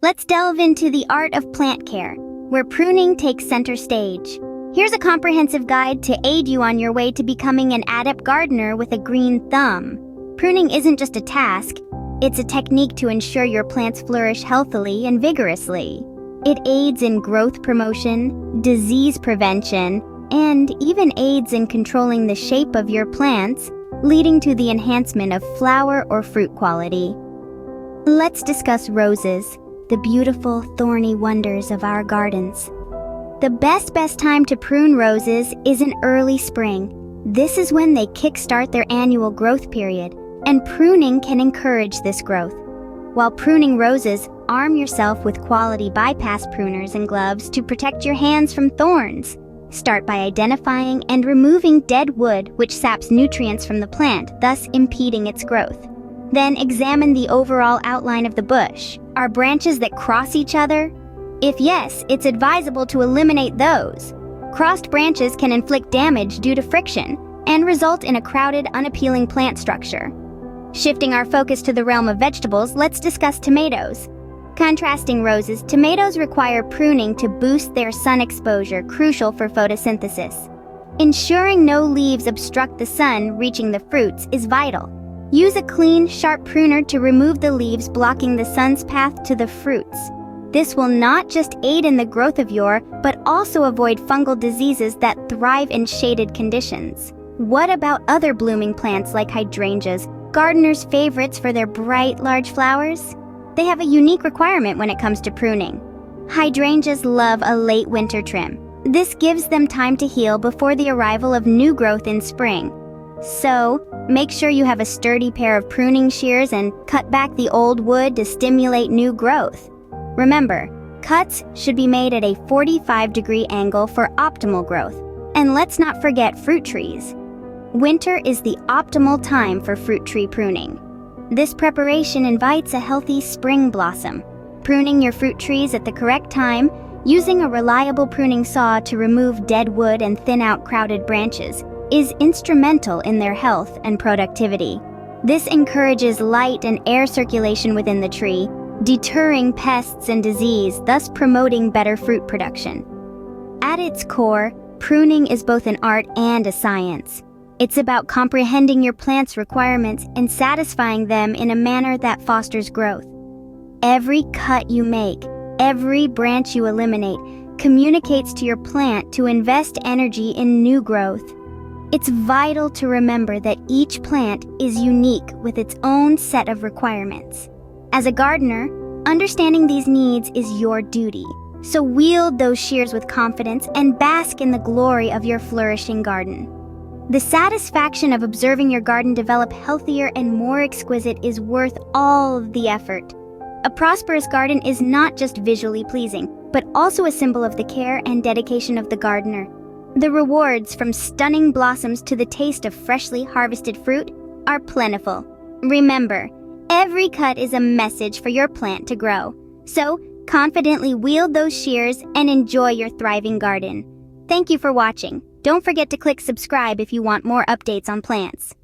Let's delve into the art of plant care, where pruning takes center stage. Here's a comprehensive guide to aid you on your way to becoming an adept gardener with a green thumb. Pruning isn't just a task, it's a technique to ensure your plants flourish healthily and vigorously. It aids in growth promotion, disease prevention, and even aids in controlling the shape of your plants, leading to the enhancement of flower or fruit quality. Let's discuss roses, the beautiful, thorny wonders of our gardens. The best time to prune roses is in early spring. This is when they kickstart their annual growth period, and pruning can encourage this growth. While pruning roses, arm yourself with quality bypass pruners and gloves to protect your hands from thorns. Start by identifying and removing dead wood which saps nutrients from the plant, thus impeding its growth. Then examine the overall outline of the bush. Are branches that cross each other? If yes, it's advisable to eliminate those. Crossed branches can inflict damage due to friction and result in a crowded, unappealing plant structure. Shifting our focus to the realm of vegetables, let's discuss tomatoes. Contrasting roses, tomatoes require pruning to boost their sun exposure, crucial for photosynthesis. Ensuring no leaves obstruct the sun reaching the fruits is vital. Use a clean, sharp pruner to remove the leaves blocking the sun's path to the fruits. This will not just aid in the growth of but also avoid fungal diseases that thrive in shaded conditions. What about other blooming plants like hydrangeas, gardeners' favorites for their bright, large flowers? They have a unique requirement when it comes to pruning. Hydrangeas love a late winter trim. This gives them time to heal before the arrival of new growth in spring. So, make sure you have a sturdy pair of pruning shears and cut back the old wood to stimulate new growth. Remember, cuts should be made at a 45-degree angle for optimal growth. And let's not forget fruit trees. Winter is the optimal time for fruit tree pruning. This preparation invites a healthy spring blossom. Pruning your fruit trees at the correct time, using a reliable pruning saw to remove dead wood and thin out crowded branches, is instrumental in their health and productivity. This encourages light and air circulation within the tree, deterring pests and disease, thus promoting better fruit production. At its core, pruning is both an art and a science. It's about comprehending your plant's requirements and satisfying them in a manner that fosters growth. Every cut you make, every branch you eliminate, communicates to your plant to invest energy in new growth. It's vital to remember that each plant is unique with its own set of requirements. As a gardener, understanding these needs is your duty. So wield those shears with confidence and bask in the glory of your flourishing garden. The satisfaction of observing your garden develop healthier and more exquisite is worth all of the effort. A prosperous garden is not just visually pleasing, but also a symbol of the care and dedication of the gardener. The rewards, from stunning blossoms to the taste of freshly harvested fruit, are plentiful. Remember, every cut is a message for your plant to grow. So, confidently wield those shears and enjoy your thriving garden. Thank you for watching. Don't forget to click subscribe if you want more updates on plants.